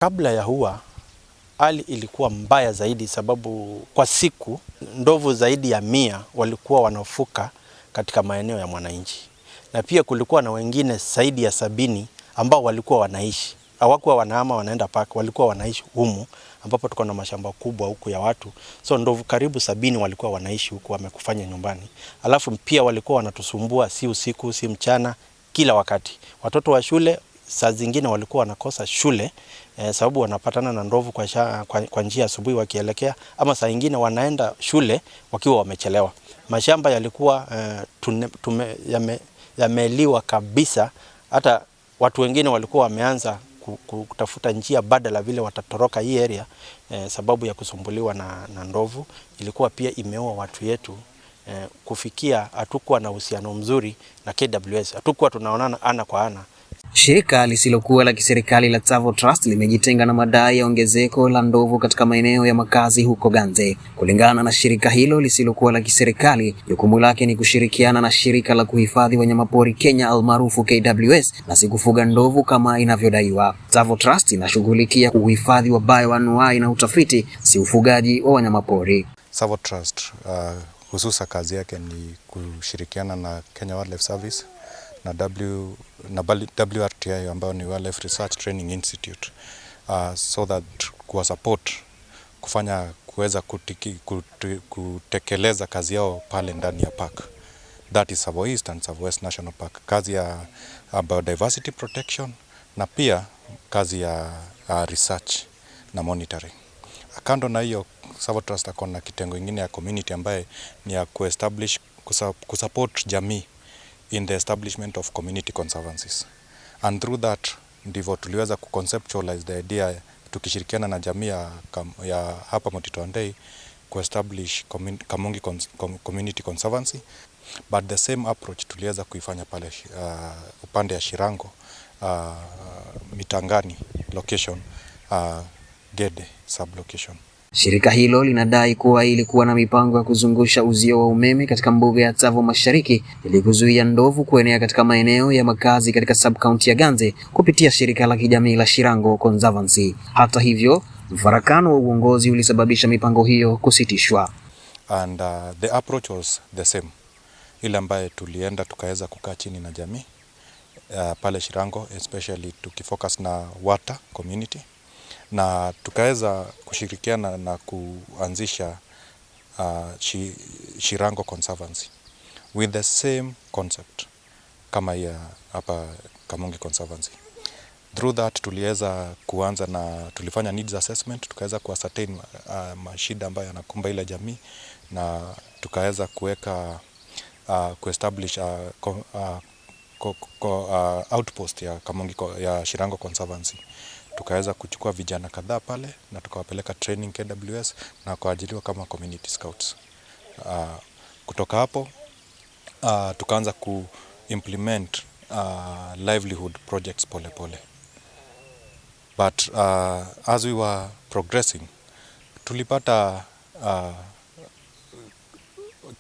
Kabla ya hua, hali ilikuwa mbaya zaidi sababu kwa siku ndovu zaidi ya 100 walikuwa wanafuka katika maeneo ya mwananchi. Na pia kulikuwa na wengine zaidi ya 70 ambao walikuwa wanaishi. Hawakuwa wanahama wanaenda park, walikuwa wanaishi humu ambapo tuko na mashamba kubwa huku ya watu. So ndovu karibu 70 walikuwa wanaishi huku wamekufanya nyumbani. Alafu pia walikuwa wanatusumbua si usiku, si mchana, kila wakati. Watoto wa shule saa zingine walikuwa wanakosa shule sababu wanapatana na ndovu kwa njia asubuhi wakielekea, ama saa nyingine wanaenda shule wakiwa wamechelewa. Mashamba yalikuwa yameliwa kabisa, hata watu wengine walikuwa wameanza kutafuta njia badala vile watatoroka hii area sababu ya kusumbuliwa na ndovu. Ilikuwa pia imeua watu yetu. Kufikia hatukuwa na uhusiano mzuri na KWS, hatukuwa tunaonana ana kwa ana. Shirika lisilokuwa la kiserikali la Tsavo Trust limejitenga na madai ya ongezeko la ndovu katika maeneo ya makazi huko Ganze. Kulingana na shirika hilo lisilokuwa la kiserikali, jukumu lake ni kushirikiana na shirika la kuhifadhi wanyamapori Kenya almaarufu KWS na si kufuga ndovu kama inavyodaiwa. Tsavo Trust inashughulikia uhifadhi wa bioanuwai na utafiti, si ufugaji wa wanyamapori. Tsavo Trust hususa kazi yake ni kushirikiana na Kenya Wildlife Service na WRTI ambao ni Wildlife Research Training Institute, so that kuwa support kuweza kutekeleza kazi yao pale ndani ya park. That is Tsavo East and Tsavo West National Park. Kazi ya biodiversity protection na pia kazi ya research na monitoring. Kando na hiyo, Tsavo Trust akona kitengo ingine ya community ambaye ni ya kusupport jamii in the establishment of community conservancies. And through that, ndivyo tuliweza kuconceptualize the idea tukishirikiana na jamii ya hapa Motito Andei kuestablish Kamungi Community Conservancy. But the same approach tuliweza kuifanya pale upande ya Shirango, Mitangani location, Gede sublocation. Shirika hilo linadai kuwa ilikuwa na mipango ya kuzungusha uzio wa umeme katika mbuga ya Tsavo Mashariki ili kuzuia ndovu kuenea katika maeneo ya makazi katika sub-county ya Ganze kupitia shirika la kijamii la Shirango Conservancy. Hata hivyo, mfarakano wa uongozi ulisababisha mipango hiyo kusitishwa. And the approach was the same. Ile ambaye tulienda tukaweza kukaa chini na jamii pale Shirango, especially tukifocus na water community, na tukaweza kushirikiana na kuanzisha Shirango Conservancy with the same concept kama ya hapa Kamungi Conservancy. Through that tuliweza kuanza na tulifanya needs assessment, tukaweza kuascertain mashida ambayo yanakumba ile jamii, na tukaweza kuweka kuestablish outpost ya Kamungi ya Shirango Conservancy. Tukaweza kuchukua vijana kadhaa pale na tukawapeleka training KWS na kuajiliwa kama community scouts. Kutoka hapo tukaanza implement livelihood projects pole pole. But as we were progressing, tulipata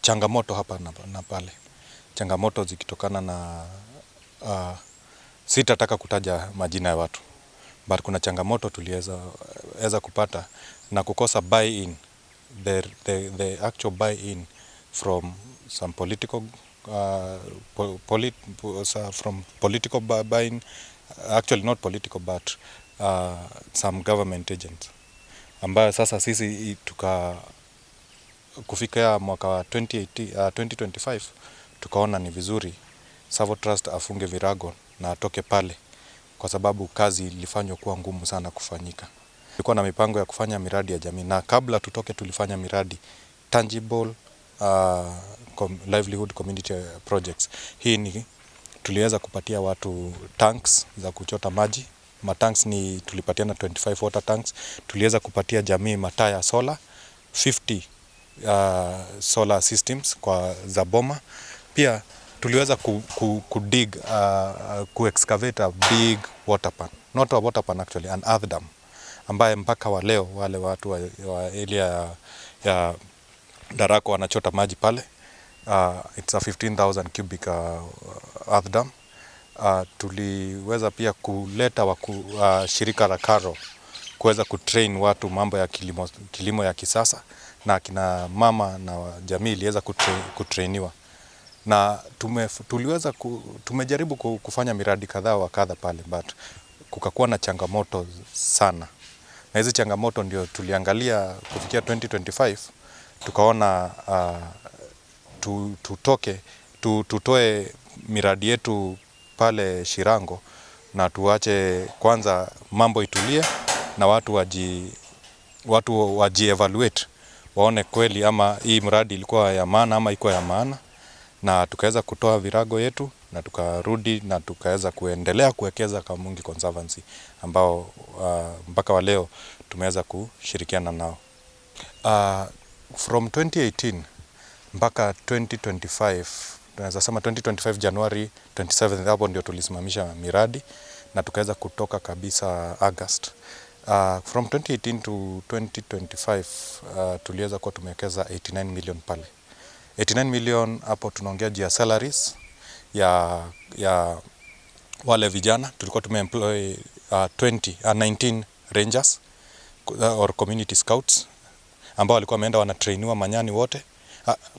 changamoto hapa na pale. Changamoto zikitokana na sitataka kutaja majina ya watu. But kuna changamoto tuliweza kupata na kukosa buy-in, the actual buy-in from some political buy-in, actually not political but some government agents, ambayo sasa sisi kufika mwaka wa 2025 tukaona ni vizuri Tsavo Trust afunge virago na atoke pale, kwa sababu kazi ilifanywa kuwa ngumu sana kufanyika. Tulikuwa na mipango ya kufanya miradi ya jamii, na kabla tutoke tulifanya miradi tangible livelihood community projects. Hii ni tuliweza kupatia watu tanks za kuchota maji. Matanks ni tulipatiana 25 water tanks. Tuliweza kupatia jamii mataa ya solar 50 solar systems kwa za boma. Pia tuliweza ku-excavate a big water pan, not a water pan actually, an earth dam, ambaye mpaka wa leo wale watu wa area ya Darako wanachota maji pale. It's a 15,000 cubic earth dam. Tuliweza pia kuleta shirika la Karo kuweza kutrain watu mambo ya kilimo ya kisasa, na kina mama na jamii iliweza kutrainiwa, na tumejaribu kufanya miradi kadhaa wa kadha pale, but kukakuwa na changamoto sana, na hizi changamoto ndio tuliangalia kufikia 2025 tukaona tutoe miradi yetu pale Shirango na tuache kwanza mambo itulie na watu waji-evaluate waone kweli ama hii mradi ilikuwa ya maana ama iko ya maana, na tukaweza kutoa virago yetu na tukarudi na tukaweza kuendelea kuwekeza Kamungi Conservancy ambao mpaka wa leo tumeweza kushirikiana nao. From 2018 mpaka 2025, tunaweza sema 2025 January 27 hapo ndio tulisimamisha miradi na tukaweza kutoka kabisa August. From 2018 to 2025 tuliweza kuwa tumewekeza 89 million pale. 89 million hapo tunaongea juu ya salaries ya wale vijana. Tulikuwa tumeemploy 19 rangers or community scouts ambao walikuwa wameenda wanatrainiwa Manyani wote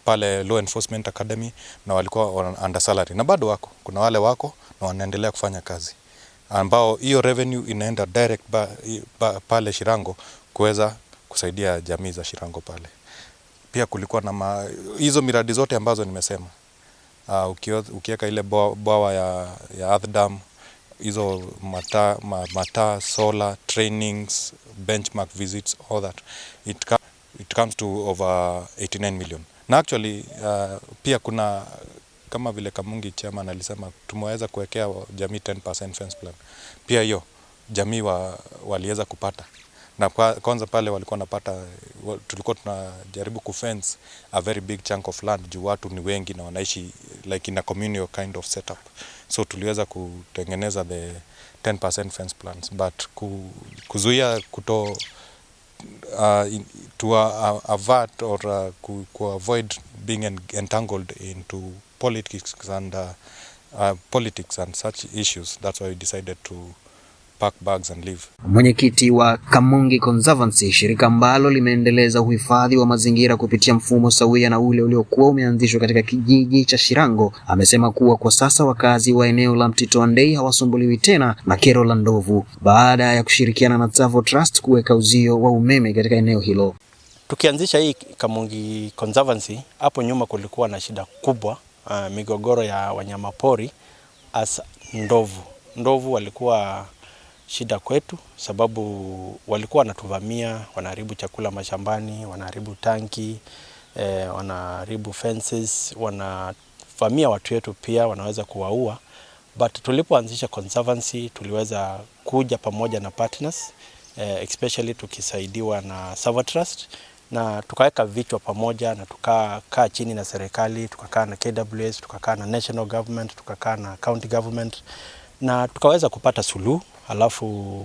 pale Law Enforcement Academy, na walikuwa under salary, na bado kuna wale wako na wanaendelea kufanya kazi, ambao hiyo revenue inaenda direct pale Shirango kuweza kusaidia jamii za Shirango pale. Pia kulikuwa na hizo miradi zote ambazo nimesema, ukiweka ile bwawa ya Earth Dam, hizo mata solar trainings, benchmark visits, all that, it comes to over 89 million. Na actually pia kuna kama vile Kamungi chairman alisema tumeweza kuwekea jamii 10% fence plan. Pia hiyo jamii waliweza kupata. Na kwanza pale walikuwa napata, tulikuwa tunajaribu kufence a very big chunk of land juu watu ni wengi na wanaishi like in a communal kind of setup. So tuliweza kutengeneza the 10% fence plans, but kuzuia to avert or to avoid being entangled into politics and such issues. That's why we decided to pack bags and leave. Mwenyekiti wa Kamungi Conservancy, shirika ambalo limeendeleza uhifadhi wa mazingira kupitia mfumo sawia na ule uliokuwa umeanzishwa katika kijiji cha Shirango, amesema kuwa kwa sasa wakazi wa eneo la Mtito Andei hawasumbuliwi tena na kero la ndovu baada ya kushirikiana na Tsavo Trust kuweka uzio wa umeme katika eneo hilo. Tukianzisha hii Kamungi Conservancy, hapo nyuma kulikuwa na shida kubwa, migogoro ya wanyamapori as ndovu. Ndovu walikuwa shida kwetu sababu walikuwa wanatuvamia, wanaharibu chakula mashambani, wanaharibu tanki, wanaharibu fences, wanavamia watu wetu pia, wanaweza kuwaua. But tulipoanzisha conservancy tuliweza kuja pamoja na partners, especially tukisaidiwa na Tsavo Trust, na tukaweka vichwa pamoja na tukakaa chini na serikali, tukakaa na KWS, tukakaa na national government, tukakaa na county government, na tukaweza kupata suluhu. Alafu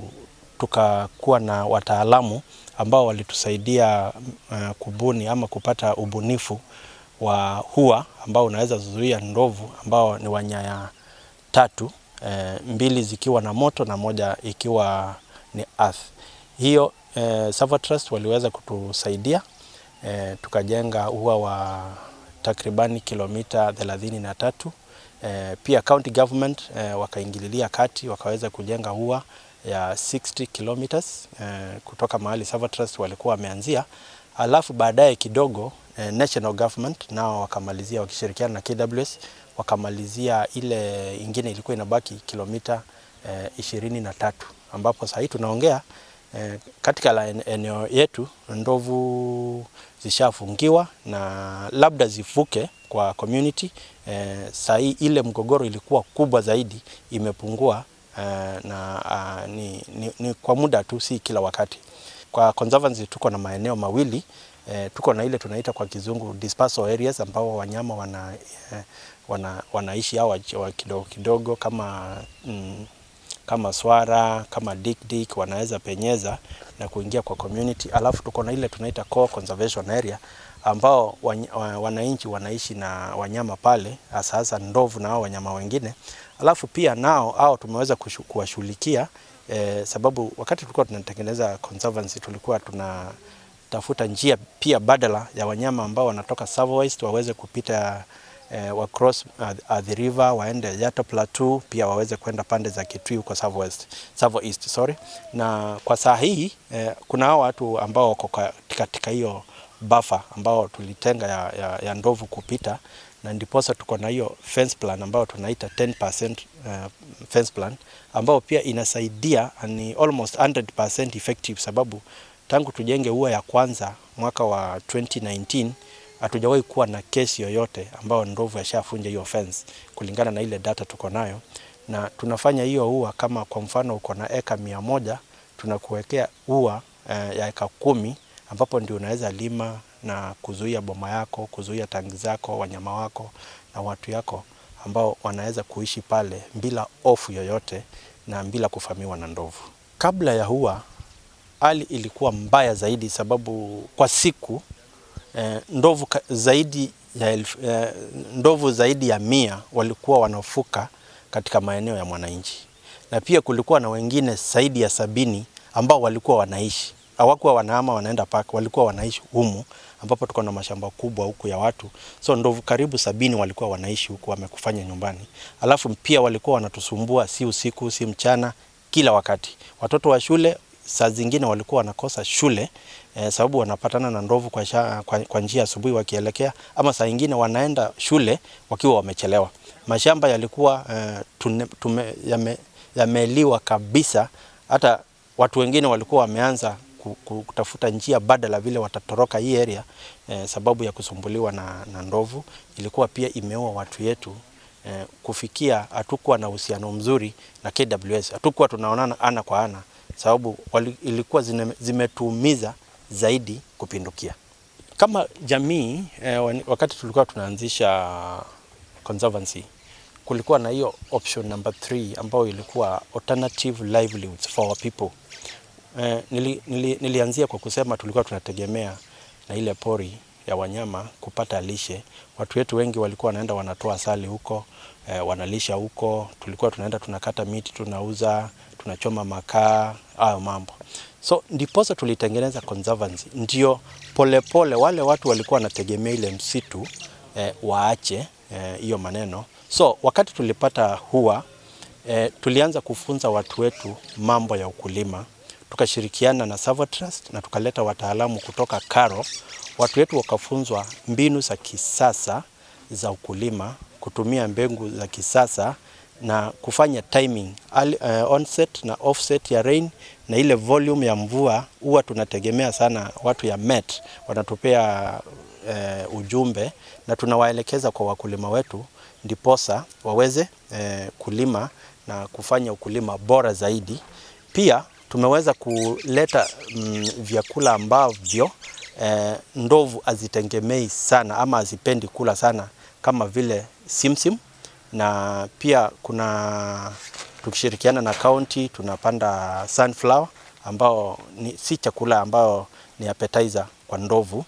tukakuwa na wataalamu ambao walitusaidia kubuni ama kupata ubunifu wa hua ambao unaweza zuia ndovu ambao ni wanyaya 3, 2 zikiwa na moto na moja ikiwa ni earth. Hiyo Tsavo Trust waliweza kutusaidia, tukajenga hua wa takribani kilomita 33. Pia county government wakaingililia kati, wakaweza kujenga hua ya 60 kilometers kutoka mahali Tsavo Trust walikuwa wameanzia. Alafu baadaye kidogo national government nao wakamalizia, wakishirikiana na KWS wakamalizia ile ingine ilikuwa inabaki kilomita 23, ambapo sasa tunaongea katika eneo yetu ndovu zishafungiwa na labda zifuke kwa community. Sasa ile mgogoro ilikuwa kubwa zaidi imepungua, na ni kwa muda tu, si kila wakati. Kwa conservancy tuko na maeneo mawili, tuko na ile tunaita kwa kizungu dispersal areas ambao wanyama wanaishi hao kidogo kidogo kama swara, kama dik wanaweza penyeza na kuingia kwa community. Alafu tuko na ile tunaita core conservation area ambao wananchi wanaishi na wanyama pale, hasa ndovu na hao wanyama wengine. Alafu pia nao tumeweza kuwashughulikia sababu wakati tulikuwa tunatengeneza conservancy tulikuwa tunatafuta njia pia badala ya wanyama ambao wanatoka Tsavo West waweze kupita wa cross the river waende Yato Plateau, pia waweze kwenda pande za Kitui huko Tsavo East, sorry. Na kwa saa hii kuna hao watu ambao wako katika hiyo buffer ambao tulitenga ya ndovu kupita, na ndiposa tuko na hiyo fence plan ambao tunaita 10% fence plan ambao pia inasaidia, ni almost 100% effective, sababu tangu tujenge ua ya kwanza mwaka wa 2019 hatujawahi kuwa na kesi yoyote ambao ndovu yashafunja hiyo fence kulingana na ile data tuko nayo. Na tunafanya hiyo ua, kama kwa mfano uko na eka 100 tunakuwekea ua ya eka 10 ambapo ndio unaweza lima na kuzuia boma yako, kuzuia tangi zako, wanyama wako na watu yako ambao wanaweza kuishi pale bila hofu yoyote na bila kufamiwa na ndovu. Kabla ya ua hali ilikuwa mbaya zaidi, sababu kwa siku ndovu zaidi ya 100 walikuwa wanafuka katika maeneo ya mwananchi, na pia kulikuwa na wengine zaidi ya 70 ambao walikuwa wanaishi, hawakuwa wanahama wanaenda park, walikuwa wanaishi humu ambapo tuko na mashamba kubwa huku ya watu. So ndovu karibu 70 walikuwa wanaishi huku wamekufanya nyumbani. Alafu pia walikuwa wanatusumbua, si usiku si mchana, kila wakati. Watoto wa shule saa zingine walikuwa wanakosa shule sababu wanapatana na ndovu kwa njia asubuhi wakielekea, ama saa nyingine wanaenda shule wakiwa wamechelewa. Mashamba yalikuwa yameliwa kabisa, hata watu wengine walikuwa wameanza kutafuta njia badala vile watatoroka hii area sababu ya kusumbuliwa na ndovu. Ilikuwa pia imeua watu yetu. Kufikia hatukuwa na uhusiano mzuri na KWS, hatukuwa tunaonana ana kwa ana sababu ilikuwa zimetuumiza zaidi kupindukia. Kama jamii wakati tulikuwa tunaanzisha conservancy kulikuwa na hiyo option number 3 ambayo ilikuwa alternative livelihoods for our people. Nilianzia kwa kusema tulikuwa tunategemea na ile pori ya wanyama kupata lishe. Watu wetu wengi walikuwa wanaenda wanatoa asali huko, wanalisha huko. Tulikuwa tunaenda tunakata miti, tunauza, tunachoma makaa, hayo mambo. So ndiposa tulitengeneza conservancy, ndio polepole wale watu walikuwa wanategemea ile msitu waache hiyo maneno. So wakati tulipata ua tulianza kufunza watu wetu mambo ya ukulima. Tukashirikiana na Tsavo Trust na tukaleta wataalamu kutoka Karo. Watu wetu wakafunzwa mbinu za kisasa za ukulima, kutumia mbegu za kisasa na kufanya timing, onset na offset ya rain na ile volume ya mvua. Huwa tunategemea sana watu ya Met wanatupea ujumbe na tunawaelekeza kwa wakulima wetu ndiposa waweze kulima na kufanya ukulima bora zaidi. Pia tumeweza kuleta vyakula ambavyo ndovu hazitegemei sana ama hazipendi kula sana, kama vile simsim, na pia tukishirikiana na county tunapanda sunflower ambao si chakula ambao ni appetizer kwa ndovu.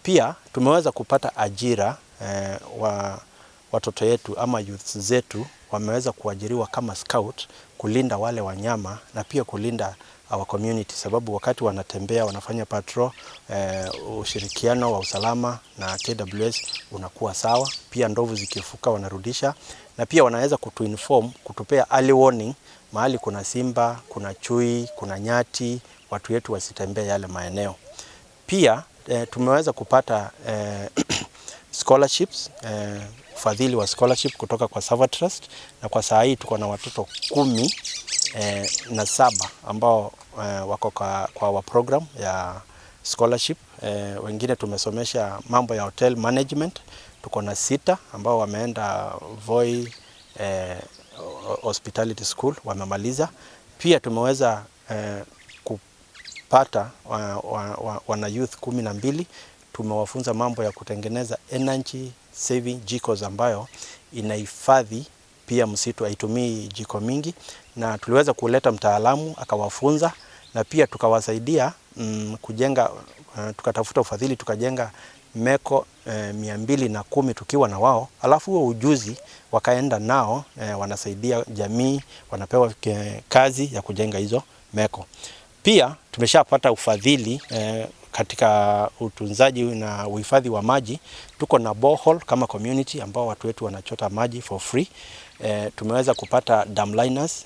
Pia tumeweza kupata ajira watoto yetu ama youth zetu wameweza kuajiriwa kama scout kulinda wale wanyama na pia kulinda our community, sababu wakati wanatembea wanafanya patrol, ushirikiano wa usalama na KWS unakuwa sawa. Pia ndovu zikifuka wanarudisha, na pia wanaweza kutuinform, kutupea early warning mahali kuna simba, kuna chui, kuna nyati, watu wetu wasitembee yale maeneo. Pia tumeweza kupata scholarships, ufadhili wa scholarship kutoka kwa Tsavo Trust, na kwa saa hii tuko na watoto 17 ambao wako kwa wa program ya scholarship. Wengine tumesomesha mambo ya hotel management, tuko na 6 ambao wameenda Voi Hospitality School wamemaliza. Pia tumeweza kupata wana youth 12 tumewafunza mambo ya kutengeneza energy saving jikos ambayo inahifadhi pia msitu, haitumii jiko mingi, na tuliweza kuleta mtaalamu akawafunza, na pia tukawasaidia kujenga, tukatafuta ufadhili tukajenga meko 210 tukiwa na wao, alafu huo ujuzi wakaenda nao wanasaidia jamii, wanapewa kazi ya kujenga hizo meko. Pia tumeshapata ufadhili katika utunzaji na uhifadhi wa maji. Tuko na borehole kama community ambao watu wetu wanachota maji for free. Tumeweza kupata dam liners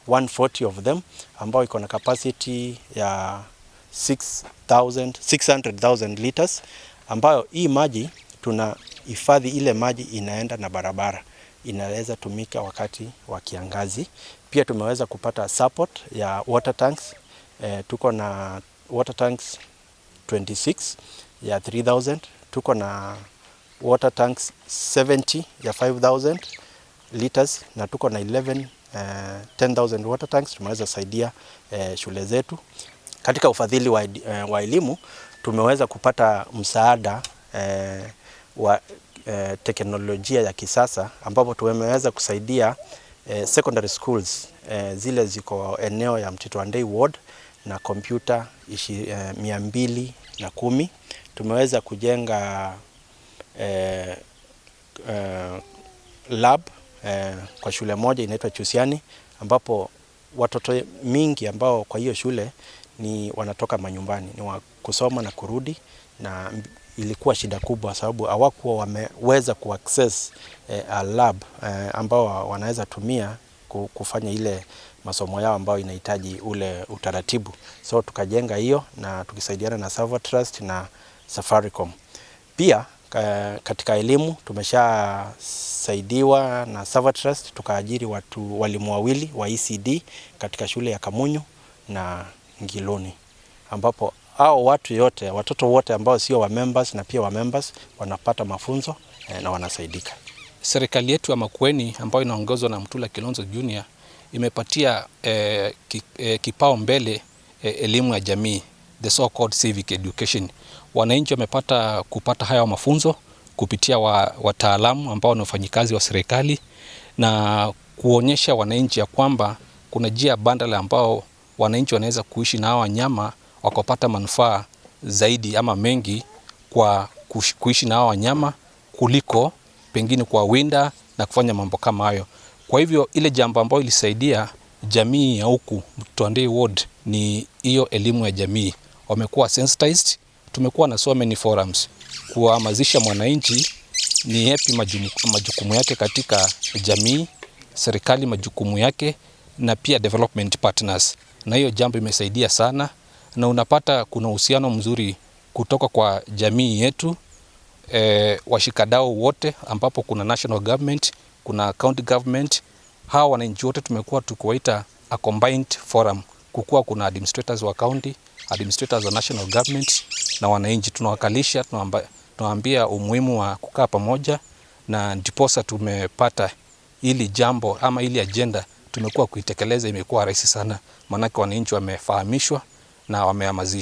140 of them ambao iko na capacity ya 600,000 liters, ambayo hii maji tunahifadhi, ile maji inaenda na barabara, inaweza tumika wakati wa kiangazi. Pia tumeweza kupata support ya water tanks. Tuko na water tanks 26 ya 3,000. Tuko na water tanks 70 ya 5,000 liters na tuko na 10,000 water tanks. Tumeweza saidia shule zetu. Katika ufadhili wa elimu tumeweza kupata msaada wa teknolojia ya kisasa, ambapo tumeweza kusaidia secondary schools zile ziko eneo ya Mtito Andei ward na kompyuta 210. Tumeweza kujenga lab kwa shule moja inaitwa Chusiani, ambapo watoto mingi ambao kwa hiyo shule ni wanatoka manyumbani, ni wa kusoma na kurudi, na ilikuwa shida kubwa sababu hawakuwa wameweza kuaccess a lab ambao wanaweza tumia kufanya ile masomo yao ambao inahitaji ule utaratibu. So tukajenga hiyo na tukisaidiana na Savo Trust na Safaricom. Pia katika elimu tumeshasaidiwa na Savo Trust, tukaajiri walimu wawili wa ECD katika shule ya Kamunyu na Ngiloni, ambapo hao watoto wote ambao sio wa members na pia wa members wanapata mafunzo na wanasaidika. Serikali yetu ya Makueni ambayo inaongozwa na Mtula Kilonzo Junior imepatia kipao mbele elimu ya jamii, the so called civic education. Wananchi wamepata kupata haya mafunzo kupitia wataalamu ambao ni wafanyikazi wa serikali, na kuonyesha wananchi ya kwamba kuna njia bandala ambao wananchi wanaweza kuishi na hawa wanyama wakapata manufaa zaidi ama mengi kwa kuishi na hawa wanyama kuliko pengine kwa winda na kufanya mambo kama hayo. Kwa hivyo ile jambo ambayo ilisaidia jamii ya huku Mtito Andei ward ni hiyo elimu ya jamii. Wamekuwa sensitized, tumekuwa na so many forums kuhamasisha mwananchi ni yapi majukumu yake katika jamii, serikali majukumu yake, na pia development partners. Na hiyo jambo imesaidia sana, na unapata kuna uhusiano mzuri kutoka kwa jamii yetu, washikadau wote, ambapo kuna national government, kuna county government. Hawa wananchi wote tumekuwa tukiwaita a combined forum, kukuwa kuna administrators wa county, administrators wa national government na wananchi. Tunawakalisha, tunawaambia umuhimu wa kukaa pamoja, na ndiposa tumepata ili jambo ama ili agenda tumekuwa kuitekeleza imekuwa rahisi sana, maanake wananchi wamefahamishwa na wamehamasishwa.